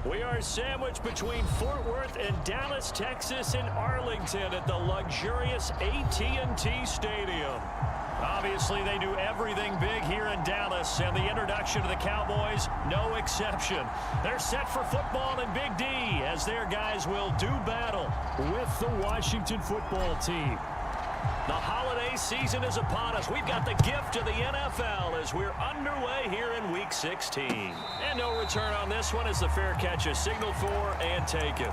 We are sandwiched between Fort Worth and Dallas, Texas, and Arlington at the luxurious AT&T Stadium. Obviously, they do everything big here in Dallas, and the introduction to the Cowboys, no exception. They're set for football in Big D, as their guys will do battle with the Washington football team. The holiday season is upon us. We've got the gift of the NFL as we're underway here in Week 16. And no return on this one as the fair catch is signaled for and taken.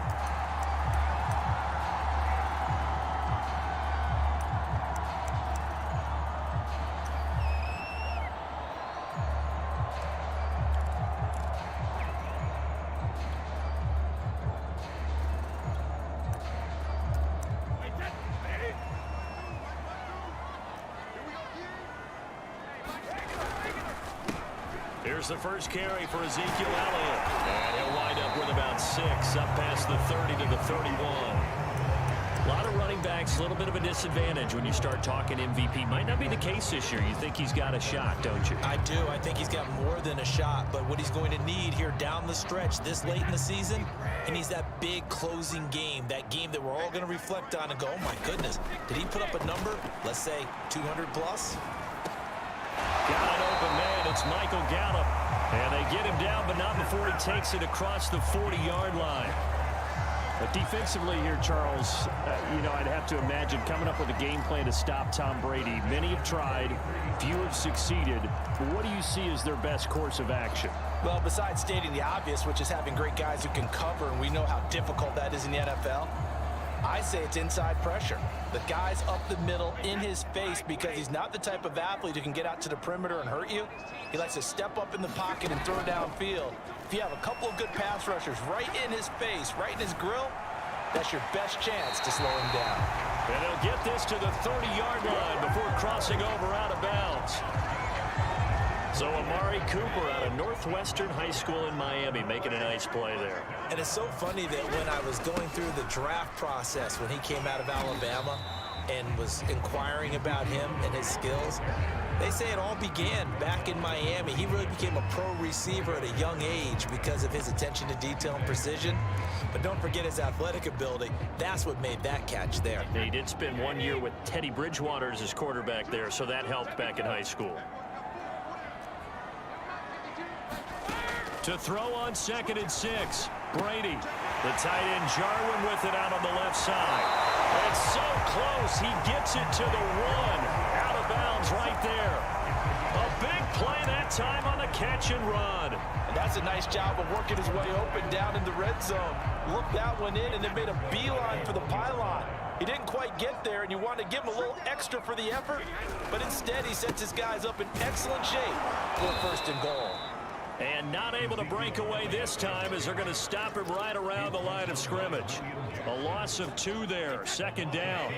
Here's the first carry for Ezekiel Elliott. And he'll wind up with about 6, up past the 30 to the 31. A lot of running backs, a little bit of a disadvantage when you start talking MVP. Might not be the case this year. You think he's got a shot, don't you? I do. I think he's got more than a shot. But what he's going to need here down the stretch this late in the season, he needs that big closing game, that game that we're all going to reflect on and go, oh, my goodness, did he put up a number, let's say 200 plus? Got an open man. It's Michael Gallup. And they get him down, but not before he takes it across the 40-yard line. But defensively here, Charles, I'd have to imagine coming up with a game plan to stop Tom Brady. Many have tried. Few have succeeded. But what do you see as their best course of action? Well, besides stating the obvious, which is having great guys who can cover, and we know how difficult that is in the NFL, I say it's inside pressure. The guy's up the middle in his face because he's not the type of athlete who can get out to the perimeter and hurt you. He likes to step up in the pocket and throw downfield. If you have a couple of good pass rushers right in his face, right in his grill, that's your best chance to slow him down. And he'll get this to the 30-yard line before crossing over out of bounds. So Amari Cooper out of Northwestern High School in Miami making a nice play there. And it's so funny that when I was going through the draft process when he came out of Alabama and was inquiring about him and his skills, they say it all began back in Miami. He really became a pro receiver at a young age because of his attention to detail and precision. But don't forget his athletic ability. That's what made that catch there. He did spend 1 year with Teddy Bridgewater as his quarterback there, so that helped back in high school. To throw on 2nd and 6, Brady. The tight end Jarwin with it out on the left side. It's so close, he gets it to the 1. Out of bounds right there. A big play that time on the catch and run. And that's a nice job of working his way open down in the red zone. Looked that one in and then made a beeline for the pylon. He didn't quite get there, and you want to give him a little extra for the effort, but instead he sets his guys up in excellent shape for 1st and goal. And not able to break away this time as they're going to stop him right around the line of scrimmage. A loss of 2 there, 2nd down.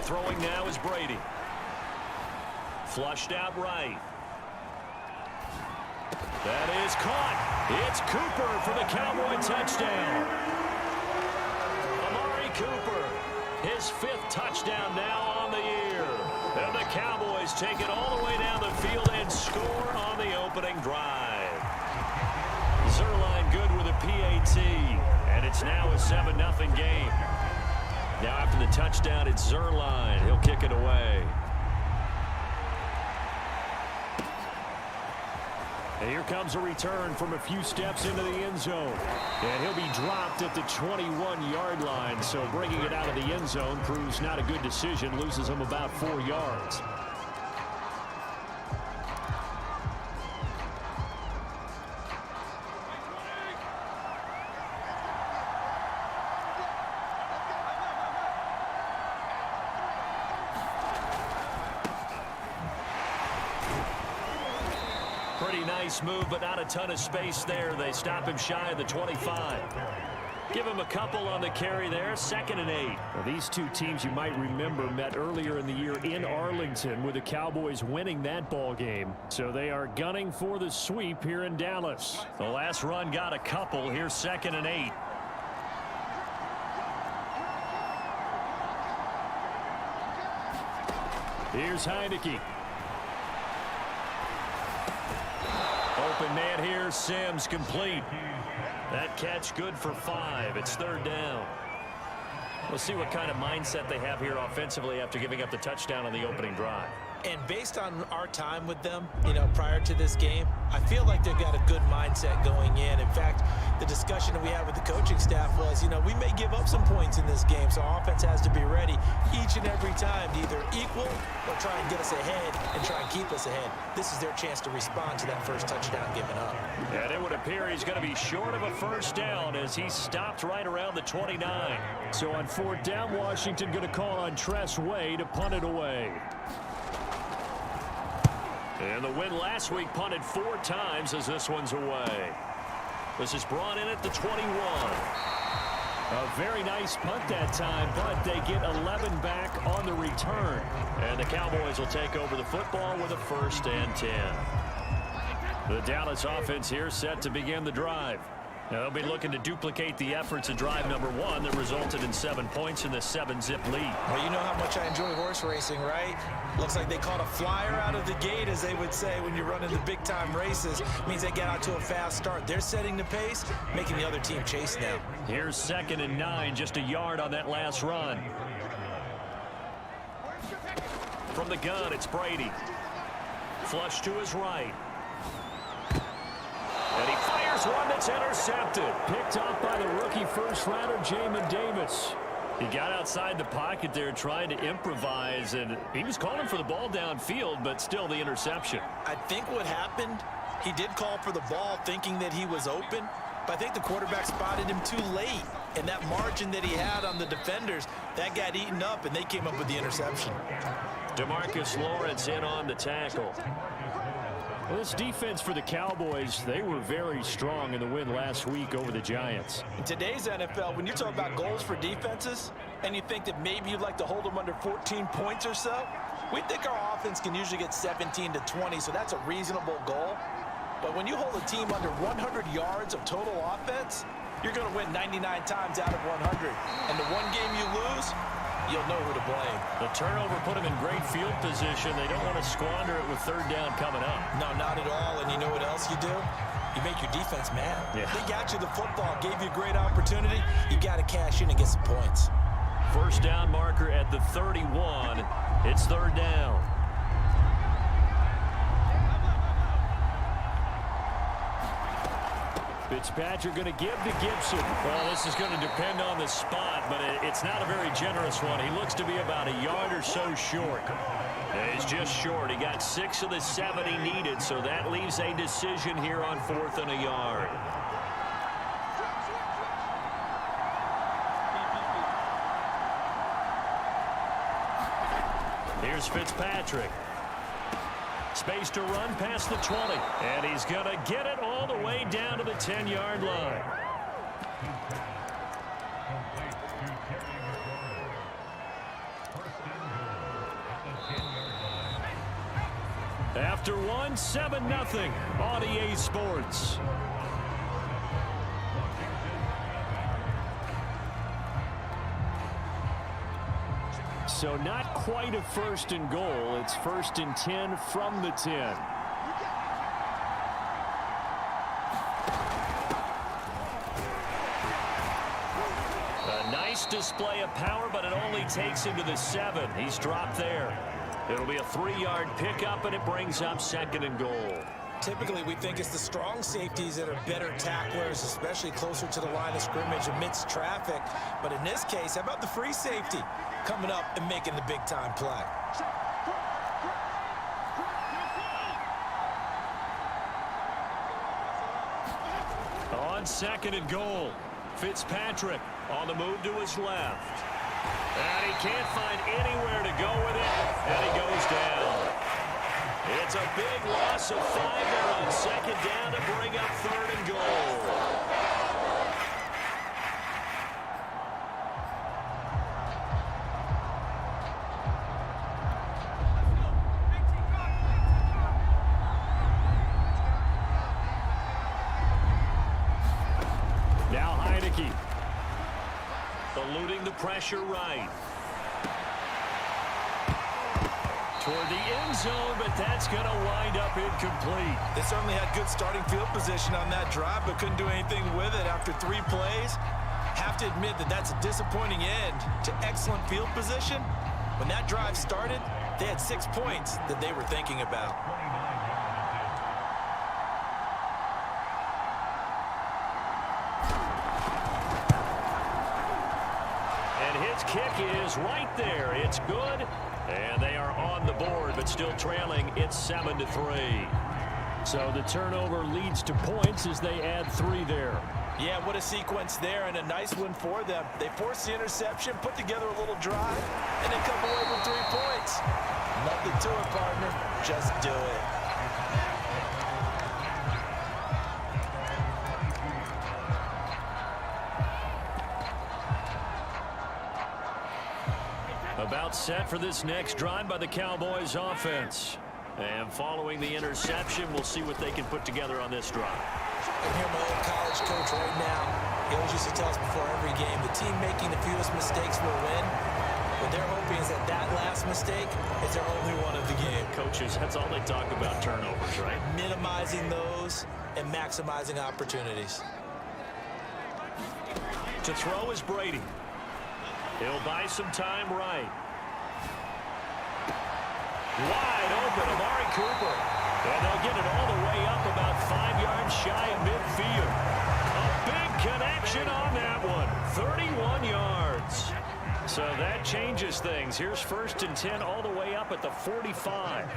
Throwing now is Brady. Flushed out right. That is caught. It's Cooper for the Cowboy touchdown. Cooper, his 5th touchdown now on the year. And the Cowboys take it all the way down the field and score on the opening drive. Zerline good with a PAT, and it's now a 7-0 game. Now after the touchdown, it's Zerline. He'll kick it away. And here comes a return from a few steps into the end zone. And he'll be dropped at the 21-yard line. So bringing it out of the end zone proves not a good decision. Loses him about 4 yards. Pretty nice move, but not a ton of space there. They stop him shy of the 25. Give him a couple on the carry there. 2nd and 8. Well, these two teams, you might remember, met earlier in the year in Arlington with the Cowboys winning that ball game. So they are gunning for the sweep here in Dallas. The last run got a couple. Here's 2nd and 8. Here's Heineke. Open man here. Sims complete. That catch good for 5. It's 3rd down. We'll see what kind of mindset they have here offensively after giving up the touchdown on the opening drive. And based on our time with them, prior to this game, I feel like they've got a good mindset going in. In fact, the discussion that we had with the coaching staff was, we may give up some points in this game, so offense has to be ready each and every time to either equal or try and get us ahead and try and keep us ahead. This is their chance to respond to that first touchdown given up. And it would appear he's going to be short of a first down as he stopped right around the 29. So on 4th down, Washington going to call on Tress Way to punt it away. And the win last week punted 4 times as this one's away. This is brought in at the 21. A very nice punt that time, but they get 11 back on the return. And the Cowboys will take over the football with a 1st and 10. The Dallas offense here set to begin the drive. Now they'll be looking to duplicate the efforts of drive number 1 that resulted in 7 points in the 7-zip lead. Well, you know how much I enjoy horse racing, right? Looks like they caught a flyer out of the gate, as they would say when you're running the big-time races. It means they get out to a fast start. They're setting the pace, making the other team chase now. Here's 2nd and 9, just a yard on that last run. From the gun, it's Brady. Flush to his right. And he fires one that's intercepted. Picked off by the rookie first-rounder, Jamin Davis. He got outside the pocket there trying to improvise, and he was calling for the ball downfield, but still the interception. I think what happened, he did call for the ball thinking that he was open, but I think the quarterback spotted him too late. And that margin that he had on the defenders, that got eaten up, and they came up with the interception. DeMarcus Lawrence in on the tackle. Well, this defense for the Cowboys, they were very strong in the win last week over the Giants. In today's NFL, when you talk about goals for defenses, and you think that maybe you'd like to hold them under 14 points or so, we think our offense can usually get 17 to 20, so that's a reasonable goal. But when you hold a team under 100 yards of total offense, you're going to win 99 times out of 100. And the one game you lose, you'll know who to blame. The turnover put them in great field position. They don't want to squander it with 3rd down coming up. No, not at all. And you know what else you do? You make your defense mad. Yeah. They got you the football, gave you a great opportunity. You got to cash in and get some points. 1st down marker at the 31. It's 3rd down. Fitzpatrick going to give to Gibson. Well, this is going to depend on the spot, but it's not a very generous one. He looks to be about a yard or so short. He's just short. He got 6 of the 7 he needed, so that leaves a decision here on 4th and a yard. Here's Fitzpatrick. Space to run past the 20. And he's going to get it all the way down to the 10-yard line. After 7-0 on EA Sports. So not quite a 1st and goal. It's 1st and 10 from the 10. A nice display of power, but it only takes him to the 7. He's dropped there. It'll be a 3-yard pickup, and it brings up 2nd and goal. Typically, we think it's the strong safeties that are better tacklers, especially closer to the line of scrimmage amidst traffic. But in this case, how about the free safety coming up and making the big-time play? On 2nd and goal, Fitzpatrick on the move to his left. And he can't find anywhere to go with it, and he goes down. It's a big loss of 5 there on 2nd down to bring up 3rd and goal. Now Heineke. Eluding the pressure right. toward the end zone, but that's going to wind up incomplete. They certainly had good starting field position on that drive, but couldn't do anything with it after 3 plays. Have to admit that that's a disappointing end to excellent field position. When that drive started, they had 6 points that they were thinking about. And his kick is right there. It's good. And they are on the board, but still trailing. It's 7-3. So the turnover leads to points as they add 3 there. Yeah, what a sequence there, and a nice one for them. They forced the interception, put together a little drive, and then come away with 3 points. Nothing to it, partner. Just do it. About set for this next drive by the Cowboys offense. And following the interception, we'll see what they can put together on this drive. I hear my old college coach right now. He always used to tell us before every game, the team making the fewest mistakes will win. What they're hoping is that that last mistake is their only one of the game. Coaches, that's all they talk about, turnovers, right? Minimizing those and maximizing opportunities. To throw is Brady. He'll buy some time right. Wide open, Amari Cooper. And they'll get it all the way up about 5 yards shy of midfield. A big connection on that one. 31 yards. So that changes things. Here's 1st and 10 all the way up at the 45.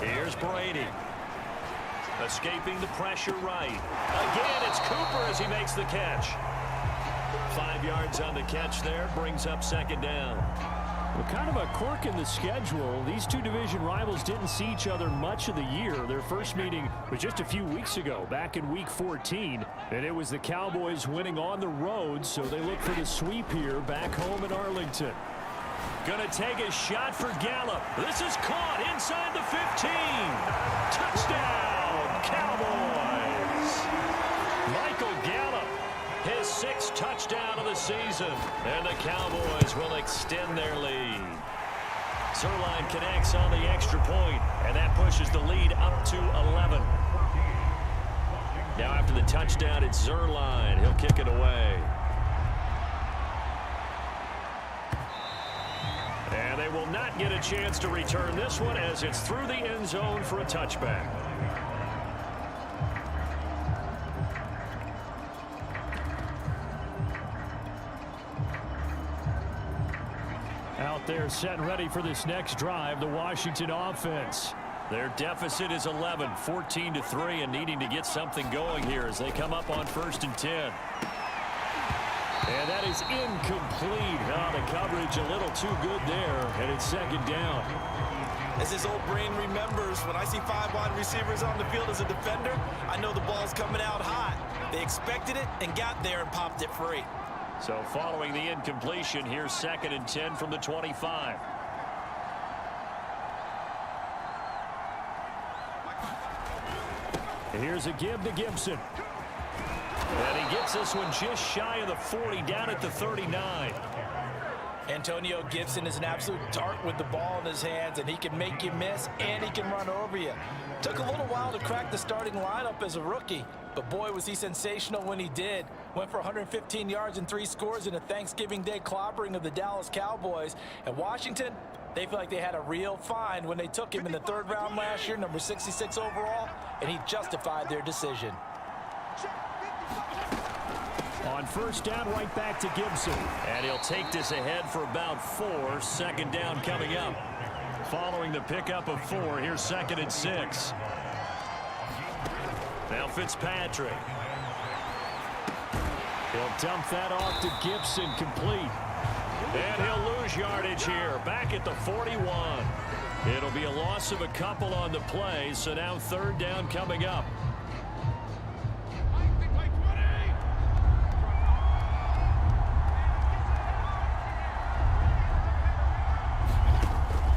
Here's Brady. Escaping the pressure right. Again, it's Cooper as he makes the catch. 5 yards on the catch there, brings up 2nd down. Well, kind of a quirk in the schedule. These two division rivals didn't see each other much of the year. Their first meeting was just a few weeks ago, back in Week 14. And it was the Cowboys winning on the road, so they look for the sweep here back home in Arlington. Gonna take a shot for Gallup. This is caught inside the 15. Touchdown, Cowboys. Michael Gallup, his 6th touchdown of the season. And the Cowboys will extend their lead. Zerline connects on the extra point, and that pushes the lead up to 11. Now after the touchdown, it's Zerline. He'll kick it away. And they will not get a chance to return this one as it's through the end zone for a touchback. Out there set and ready for this next drive, the Washington offense. Their deficit is 11, 14-3, and needing to get something going here as they come up on 1st and 10. And that is incomplete. Oh, the coverage a little too good there, and it's 2nd down. As his old brain remembers, when I see 5 wide receivers on the field as a defender, I know the ball's coming out hot. They expected it and got there and popped it free. So following the incompletion, here's 2nd and 10 from the 25. And here's a give to Gibson. And he gets this one just shy of the 40, down at the 39. Antonio Gibson is an absolute dart with the ball in his hands, and he can make you miss, and he can run over you. Took a little while to crack the starting lineup as a rookie, but boy, was he sensational when he did. Went for 115 yards and 3 scores in a Thanksgiving Day clobbering of the Dallas Cowboys. And Washington, they feel like they had a real find when they took him in the 3rd round last year, number 66 overall, and he justified their decision. On 1st down, right back to Gibson. And he'll take this ahead for about 4. 2nd down coming up. Following the pickup of 4, here's 2nd and 6. Now Fitzpatrick. He'll dump that off to Gibson, complete. And he'll lose yardage here, back at the 41. It'll be a loss of a couple on the play, so now 3rd down coming up.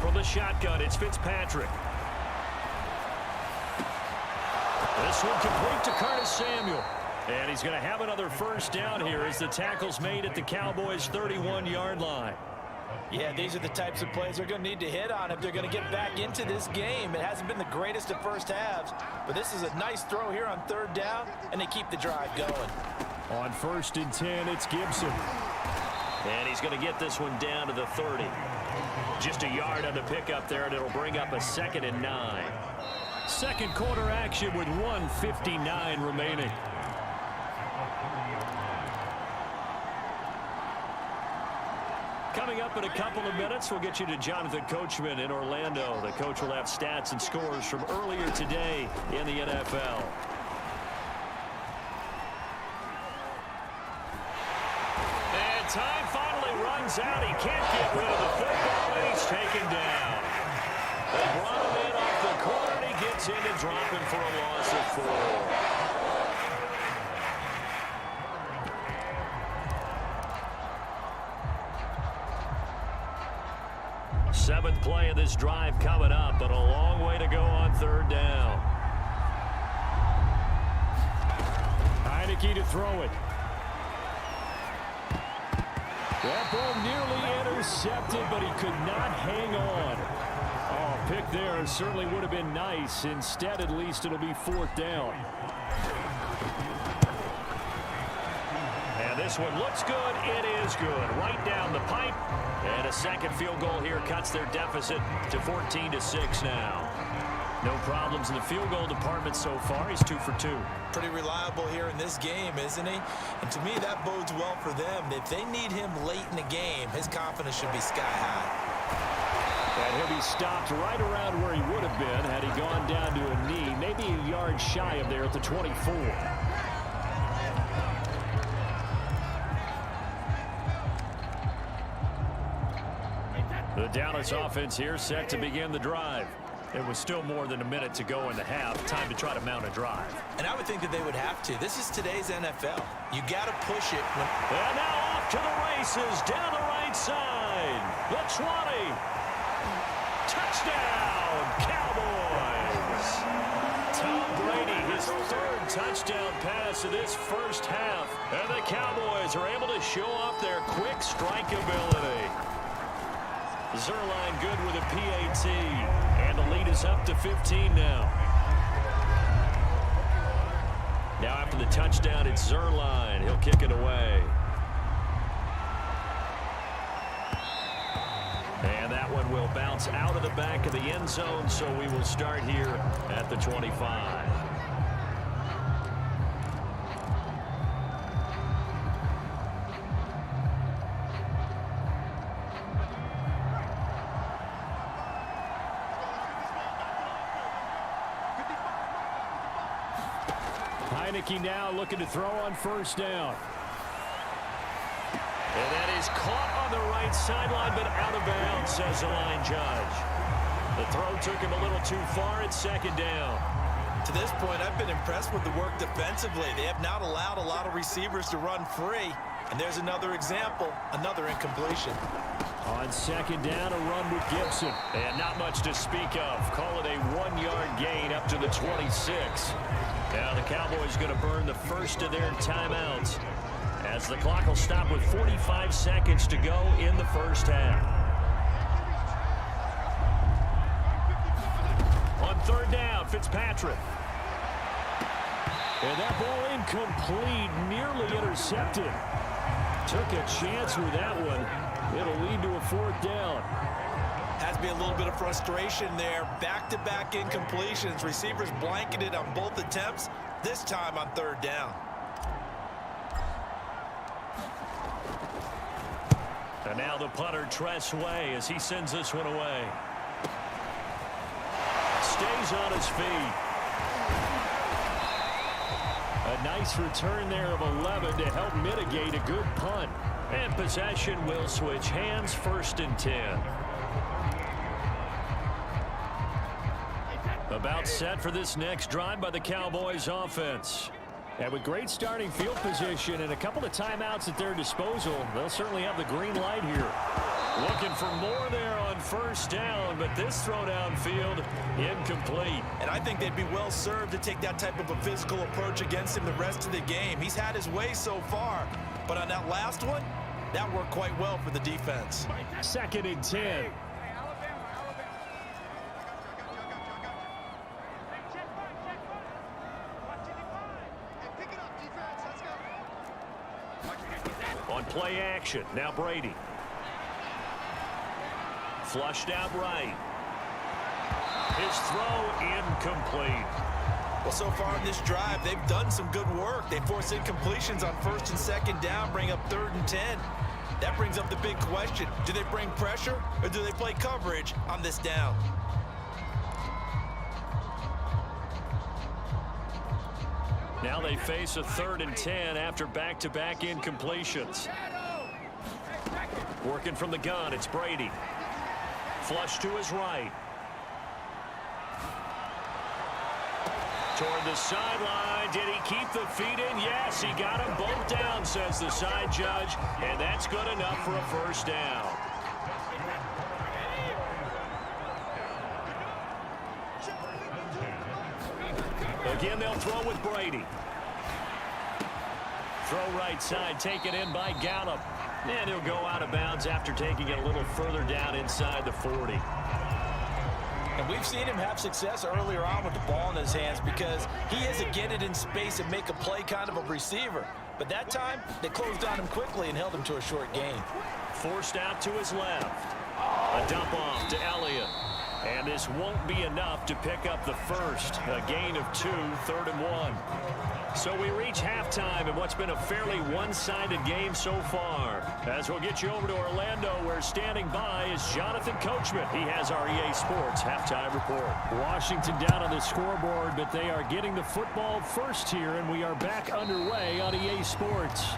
From the shotgun, it's Fitzpatrick. This one complete to Curtis Samuel. And he's going to have another 1st down here as the tackle's made at the Cowboys' 31-yard line. Yeah, these are the types of plays they're going to need to hit on if they're going to get back into this game. It hasn't been the greatest of first halves, but this is a nice throw here on third down, and they keep the drive going. On 1st and 10, it's Gibson. And he's going to get this one down to the 30. Just a yard on the pickup there, and it'll bring up a 2nd and 9. Second quarter action with 1:59 remaining. Coming up in a couple of minutes, we'll get you to Jonathan Coachman in Orlando. The coach will have stats and scores from earlier today in the NFL. And time finally runs out. He can't get rid of the football, and he's taken down. They brought him in off the corner, and he gets in to drop him for a loss of 4. 7th play of this drive coming up, but a long way to go on third down. Heineke to throw it. That ball nearly intercepted, but he could not hang on. Oh, pick there certainly would have been nice. Instead, at least, it'll be 4th down. And this one looks good. It is good. Right down the pipe. And a second field goal here cuts their deficit to 14-6 now. No problems in the field goal department so far. He's 2 for 2. Pretty reliable here in this game, isn't he? And to me, that bodes well for them. If they need him late in the game, his confidence should be sky high. And he'll be stopped right around where he would have been had he gone down to a knee, maybe a yard shy of there at the 24. The Dallas offense here set to begin the drive. It was still more than a minute to go in the half. Time to try to mount a drive. And I would think that they would have to. This is today's NFL. You got to push it. And now off to the races down the right side. The 20. Touchdown, Cowboys. Tom Brady, his 3rd touchdown pass of this first half. And the Cowboys are able to show off their quick strike ability. Zerline good with a PAT, and the lead is up to 15 now. Now after the touchdown, it's Zerline. He'll kick it away. And that one will bounce out of the back of the end zone, so we will start here at the 25. Heineke now looking to throw on 1st down. And that is caught on the right sideline, but out of bounds, says the line judge. The throw took him a little too far at 2nd down. To this point, I've been impressed with the work defensively. They have not allowed a lot of receivers to run free. And there's another example, another incompletion. On 2nd down, a run with Gibson. And not much to speak of. Call it a 1-yard gain up to the 26. Now the Cowboys going to burn the first of their timeouts, as the clock will stop with 45 seconds to go in the first half. On 3rd down, Fitzpatrick. And that ball incomplete, nearly intercepted. Took a chance with that one. It'll lead to a 4th down. Has to be a little bit of frustration there. Back-to-back incompletions. Receivers blanketed on both attempts, this time on 3rd down. And now the punter, Tress Way, as he sends this one away. Stays on his feet. A nice return there of 11 to help mitigate a good punt. And possession will switch hands, 1st and 10. About set for this next drive by the Cowboys offense. And with great starting field position and a couple of timeouts at their disposal, they'll certainly have the green light here. Looking for more there on 1st down, but this throw downfield incomplete. And I think they'd be well served to take that type of a physical approach against him the rest of the game. He's had his way so far, but on that last one, That worked quite well for the defense. 2nd and 10. On play action, now Brady. Flushed out right. His throw incomplete. Well, so far in this drive, they've done some good work. They force incompletions on 1st and 2nd down, bring up 3rd and 10. That brings up the big question. Do they bring pressure or do they play coverage on this down? Now they face a 3rd and 10 after back-to-back incompletions. Working from the gun, it's Brady. Flush to his right. Toward the sideline. Did he keep the feet in? Yes, he got them both down, says the side judge. And that's good enough for a 1st down. Again, they'll throw with Brady. Throw right side, taken in by Gallup. And he'll go out of bounds after taking it a little further down inside the 40. And we've seen him have success earlier on with the ball in his hands because he is a get it in space and make a play kind of a receiver. But that time, they closed on him quickly and held him to a short gain. Forced out to his left. A dump off to Elliott. And this won't be enough to pick up the 1st. A gain of 2, 3rd and 1. So we reach halftime in what's been a fairly one-sided game so far. As we'll get you over to Orlando, where standing by is Jonathan Coachman. He has our EA Sports halftime report. Washington down on the scoreboard, but they are getting the football first here, and we are back underway on EA Sports.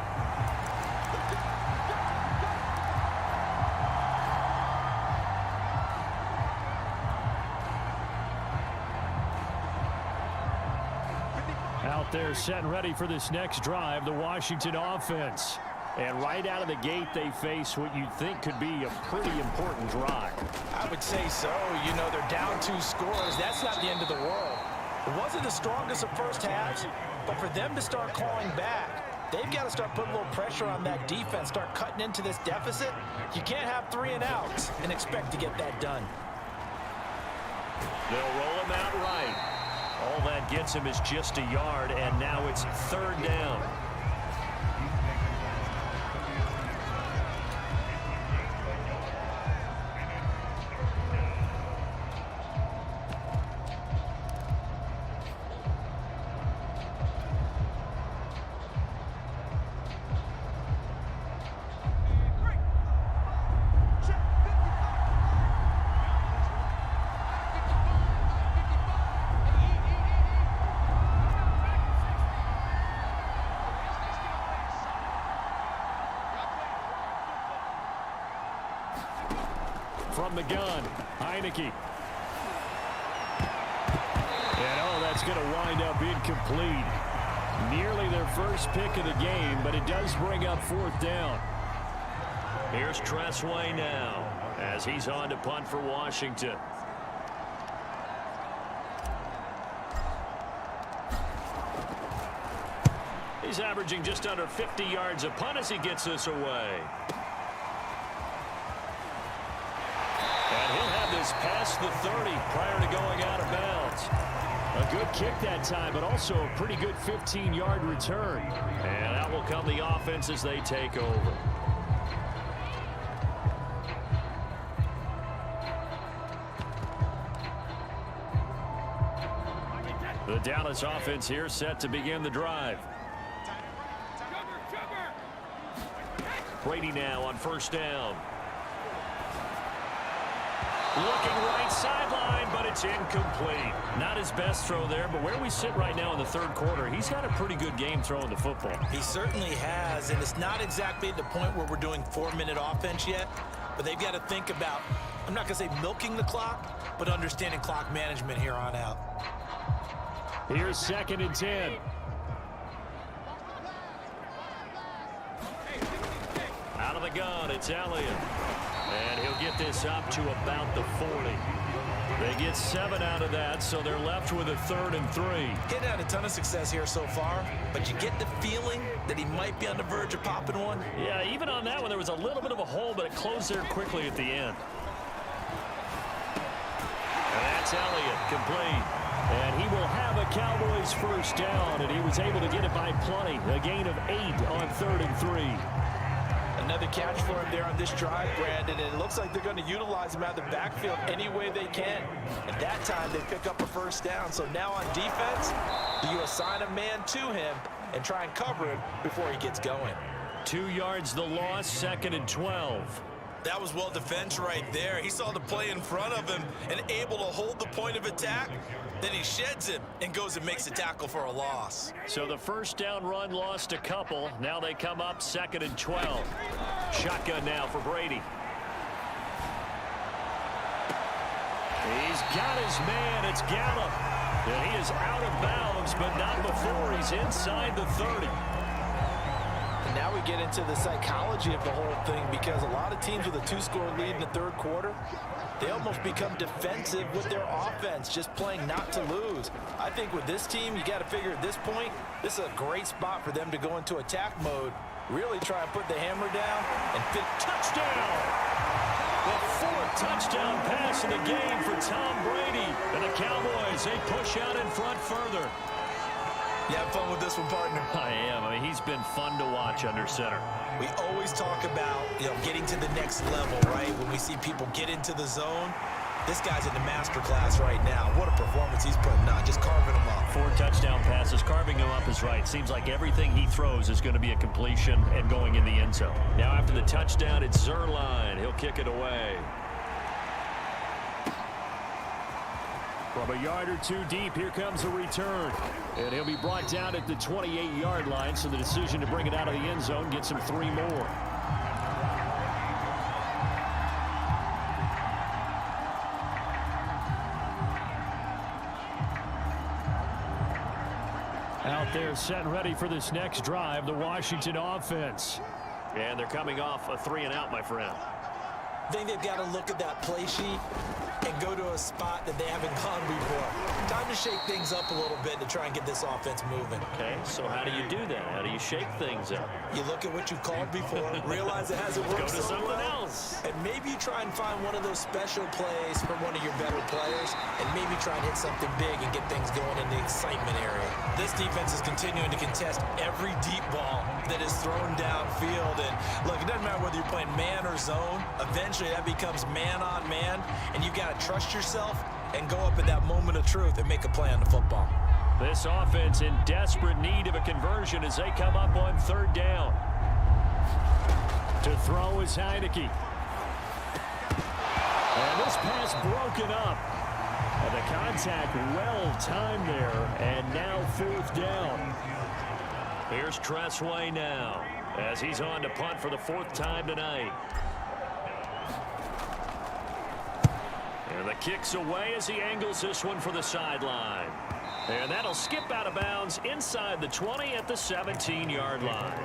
Out there set and ready for this next drive, the Washington offense. And right out of the gate, they face what you'd think could be a pretty important drive. I would say so. You know, they're down 2 scores. That's not the end of the world. It wasn't the strongest of first halves, but for them to start clawing back, they've got to start putting a little pressure on that defense, start cutting into this deficit. You can't have 3 and outs and expect to get that done. They'll roll him out right. All that gets him is just a yard, and now it's 3rd down. From the gun, Heineke. And that's going to wind up incomplete. Nearly their first pick of the game, but it does bring up 4th down. Here's Tressway now as he's on to punt for Washington. He's averaging just under 50 yards a punt as he gets this away. And he'll have this past the 30 prior to going out of bounds. A good kick that time, but also a pretty good 15-yard return. And out will come the offense as they take over. The Dallas offense here set to begin the drive. Brady now on 1st down. Looking right sideline, but it's incomplete. Not his best throw there, but where we sit right now in the 3rd quarter, he's got a pretty good game throwing the football. He certainly has, and it's not exactly at the point where we're doing 4-minute offense yet, but they've got to think about, I'm not going to say milking the clock, but understanding clock management here on out. Here's 2nd and 10. Out of the gun, it's Elliott. And he'll get this up to about the 40. They get 7 out of that, so they're left with a 3rd and 3. Getting had a ton of success here so far, but you get the feeling that he might be on the verge of popping one. Yeah, even on that one, there was a little bit of a hole, but it closed there quickly at the end. And that's Elliott, complete. And he will have a Cowboys first down, and he was able to get it by plenty. A gain of 8 on 3rd and 3. Another catch for him there on this drive, Brandon, and it looks like they're going to utilize him out of the backfield any way they can. And that time, they pick up a first down. So now on defense, you assign a man to him and try and cover him before he gets going. 2 yards the loss, 2nd and 12. That was well defense right there. He saw the play in front of him and able to hold the point of attack. Then he sheds him and goes and makes a tackle for a loss. So the first down run lost a couple. Now they come up 2nd and 12. Shotgun now for Brady. He's got his man. It's Gallup. And he is out of bounds, but not before he's inside the 30. And now we get into the psychology of the whole thing, because a lot of teams with a 2-score lead in the 3rd quarter, they almost become defensive with their offense, just playing not to lose. I think with this team, you got to figure at this point, this is a great spot for them to go into attack mode, really try and put the hammer down and fit. Touchdown! The 4th touchdown pass in the game for Tom Brady. And the Cowboys, they push out in front further. You have fun with this one, partner? I am. I mean, he's been fun to watch under center. We always talk about, getting to the next level, right? When we see people get into the zone, this guy's in the master class right now. What a performance he's putting on, just carving them up. 4 touchdown passes. Carving him up is right. Seems like everything he throws is going to be a completion and going in the end zone. Now after the touchdown, it's Zerline. He'll kick it away. From a yard or 2 deep, here comes a return. And he'll be brought down at the 28-yard line, so the decision to bring it out of the end zone gets him 3 more. Out there set and ready for this next drive, the Washington offense. And they're coming off a 3-and-out, my friend. I think they've got to look at that play sheet and go to a spot that they haven't gone before. Time to shake things up a little bit to try and get this offense moving. Okay, so how do you do that? How do you shake things up? You look at what you've called before, realize it hasn't worked Go to so something well, else. and maybe you try and find one of those special plays from one of your better players, and maybe try and hit something big and get things going in the excitement area. This defense is continuing to contest every deep ball that is thrown downfield, and look, it doesn't matter whether you're playing man or zone. Eventually that becomes man on man, and you've got to trust yourself and go up in that moment of truth and make a play on the football. This offense in desperate need of a conversion as they come up on 3rd down. To throw is Heineke. And this pass broken up. And the contact well timed there. And now 4th down. Here's Tressway now as he's on to punt for the 4th time tonight. And the kick's away as he angles this one for the sideline. And that'll skip out of bounds inside the 20 at the 17-yard line.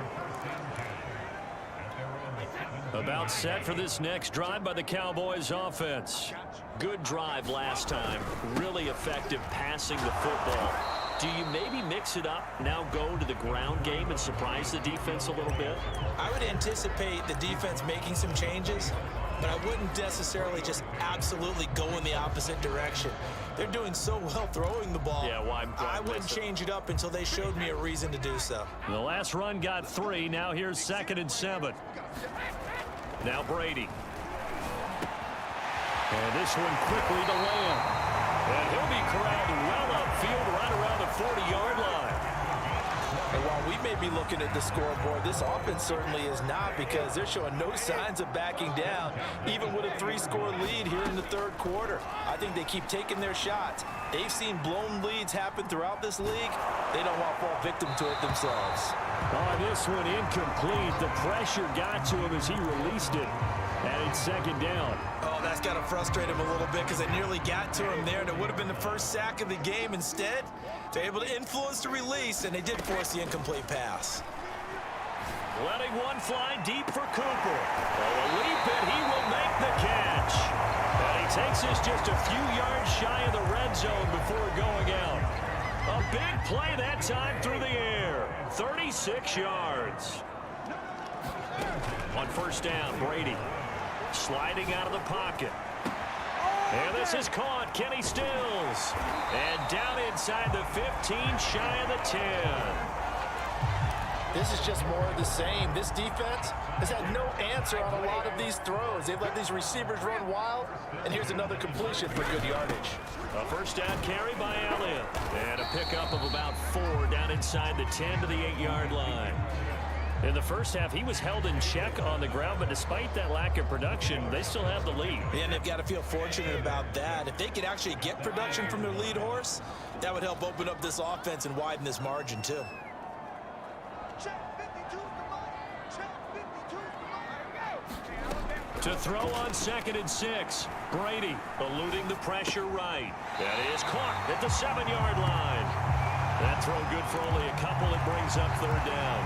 About set for this next drive by the Cowboys offense. Good drive last time. Really effective passing the football. Do you maybe mix it up, now go to the ground game and surprise the defense a little bit? I would anticipate the defense making some changes, but I wouldn't necessarily just absolutely go in the opposite direction. They're doing so well throwing the ball. Yeah, well, I wouldn't change it up until they showed me a reason to do so. The last run got 3. Now here's 2nd and 7. Now Brady. And this one quickly to Lamb. And he'll be corralled well upfield right around the 40-yard line. And while we may be looking at the scoreboard, this offense certainly is not, because they're showing no signs of backing down, even with a 3-score lead here in the 3rd quarter. I think they keep taking their shots. They've seen blown leads happen throughout this league. They don't want to fall victim to it themselves. Oh, this one incomplete. The pressure got to him as he released it. And it's 2nd down. Oh, that's got to frustrate him a little bit, because they nearly got to him there, and it would have been the first sack of the game. Instead, they're able to influence the release, and they did force the incomplete pass. Letting one fly deep for Cooper. Oh, a leap, and he will make the catch. And he Takes us just a few yards shy of the red zone before going out. A big play that time through the air. 36 yards. On first down, Brady sliding out of the pocket. And this is caught. Kenny Stills. And down inside the 15, shy of the 10. This is just more of the same. This defense has had no answer on a lot of these throws. They've let these receivers run wild, and here's another completion for good yardage. A first down carry by Elliott. And a pickup of about 4 down inside the 10 to the 8-yard line. In the first half, he was held in check on the ground, but despite that lack of production, they still have the lead. And they've got to feel fortunate about that. If they could actually get production from their lead horse, that would help open up this offense and widen this margin, too. To throw on 2nd and 6. Brady eluding the pressure right. That is caught at the 7-yard line. That throw good for only a couple. It brings up 3rd down.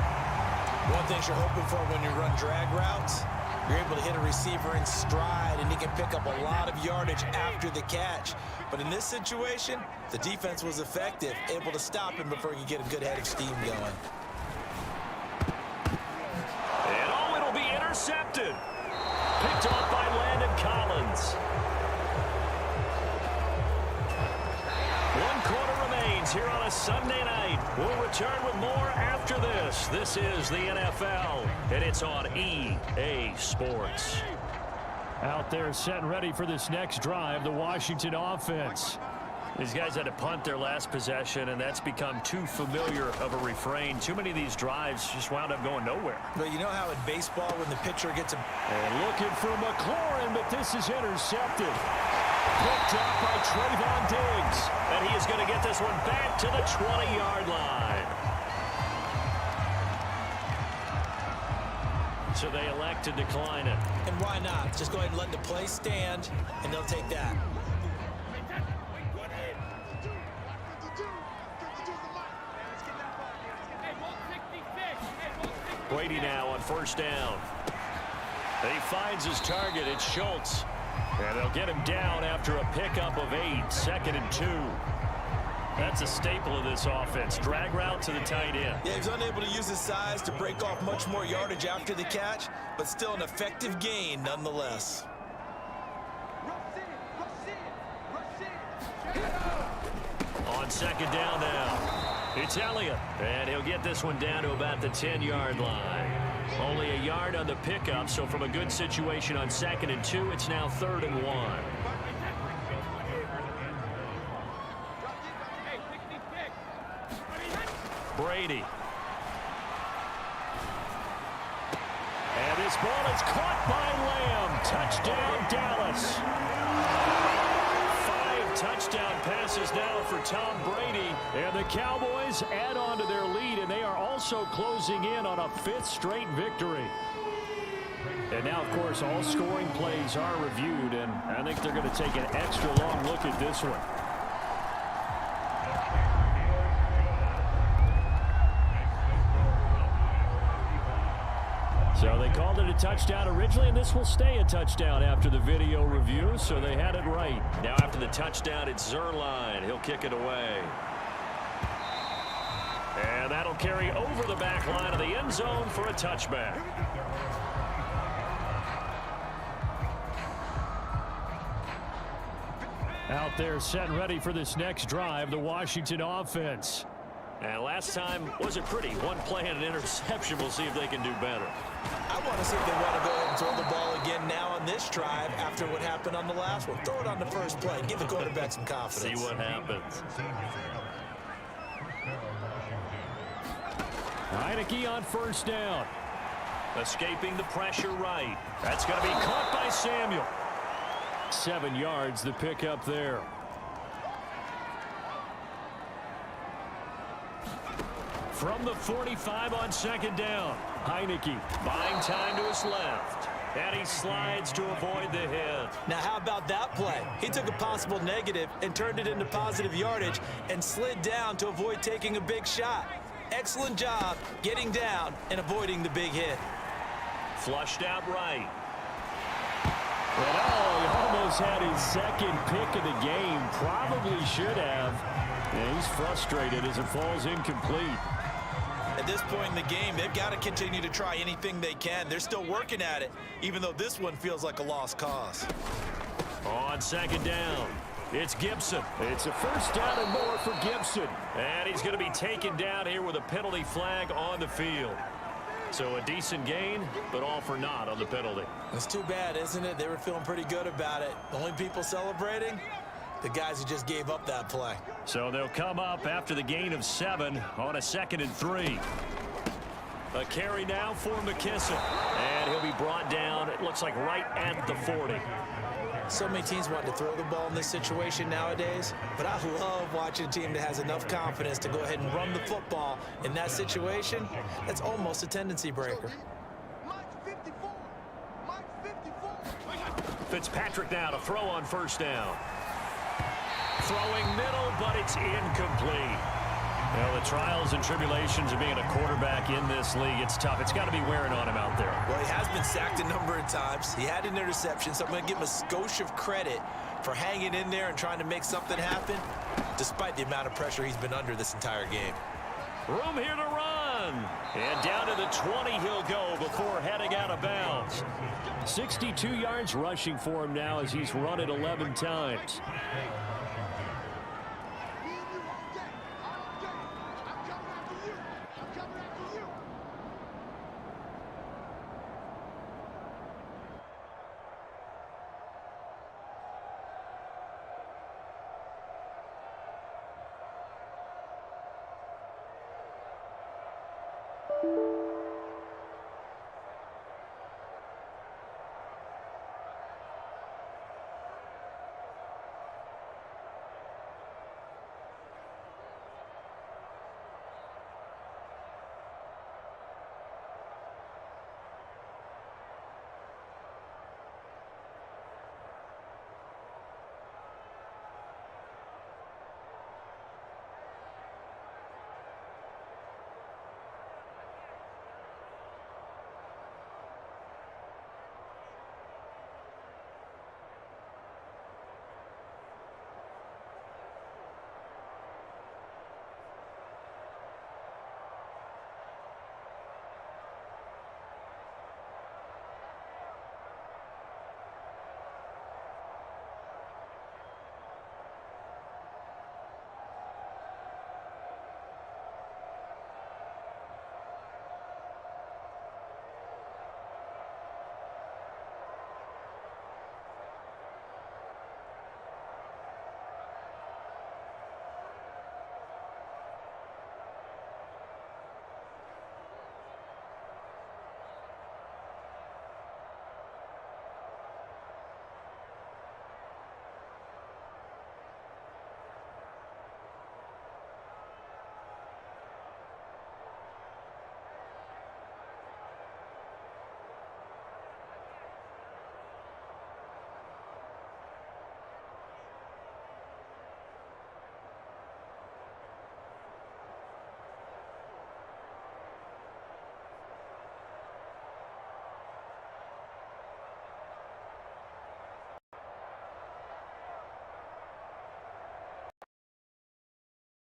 One thing you're hoping for when you run drag routes, you're able to hit a receiver in stride, and he can pick up a lot of yardage after the catch. But in this situation, the defense was effective, able to stop him before he could get a good head of steam going. And oh, it'll be intercepted. Picked off by Landon Collins. 1 quarter remains here on a Sunday night. We'll return with more after this. This is the NFL, and it's on EA Sports. Out there set and ready for this next drive, the Washington offense. These guys had to punt their last possession, and that's become too familiar of a refrain. Too many of these drives just wound up going nowhere. But you know how in baseball when the pitcher gets a... And looking for McLaurin, but this is intercepted. Quick drop by Trayvon Diggs. And he is going to get this one back to the 20-yard line. So they elect to decline it. And why not? Just go ahead and let the play stand, and they'll take that. Brady now on first down. He finds his target. It's Schultz. And they'll get him down after a pickup of 8. 2nd and 2. That's a staple of this offense. Drag route to the tight end. Yeah, he's unable to use his size to break off much more yardage after the catch, but still an effective gain nonetheless. On 2nd down now. It's Elliott, and he'll get this one down to about the 10-yard line. Only a yard on the pickup, so from a good situation on 2nd and 2, it's now 3rd and 1. Brady. And this ball is caught by Lamb. Touchdown, Dallas. 5 touchdown passes now for Tom Brady. And the Cowboys add on to their lead, and they are also closing in on a 5th straight victory. And now, of course, all scoring plays are reviewed, and I think they're going to take an extra long look at this one. So they called it a touchdown originally, and this will stay a touchdown after the video review, so they had it right. Now after the touchdown, it's Zerline. He'll kick it away. And that'll carry over the back line of the end zone for a touchback. Out there set and ready for this next drive, the Washington offense. And last time wasn't pretty. 1 play and an interception. We'll see if they can do better. I want to see if they want to go ahead and throw the ball again now on this drive after what happened on the last one. Throw it on the first play. Give the quarterback some confidence. See what happens. Heineke on first down. Escaping the pressure right. That's going to be caught by Samuel. 7 yards, the pickup there. From the 45 on 2nd down. Heineke buying time to his left. And he slides to avoid the hit. Now, how about that play? He took a possible negative and turned it into positive yardage and slid down to avoid taking a big shot. Excellent job getting down and avoiding the big hit. Flushed out right. And oh, he almost had his second pick of the game. Probably should have. And he's frustrated as it falls incomplete. At this point in the game, they've got to continue to try anything they can. They're still working at it, even though this one feels like a lost cause. On second down, it's Gibson. It's a first down and more for Gibson. And he's going to be taken down here with a penalty flag on the field. So a decent gain, but all for naught on the penalty. It's too bad, isn't it? They were feeling pretty good about it. The only people celebrating, the guys who just gave up that play. So they'll come up after the gain of 7 on a 2nd and 3. A carry now for McKissick. And he'll be brought down, it looks like right at the 40. So many teams want to throw the ball in this situation nowadays, but I love watching a team that has enough confidence to go ahead and run the football in that situation. That's almost a tendency breaker. Fitzpatrick now to throw on first down. Throwing middle, but it's incomplete. Well, the trials and tribulations of being a quarterback in this league, it's tough. It's got to be wearing on him out there. Well, he has been sacked a number of times. He had an interception, so I'm going to give him a skosh of credit for hanging in there and trying to make something happen, despite the amount of pressure he's been under this entire game. Room here to run. And down to the 20 he'll go before heading out of bounds. 62 yards rushing for him now as he's run it 11 times.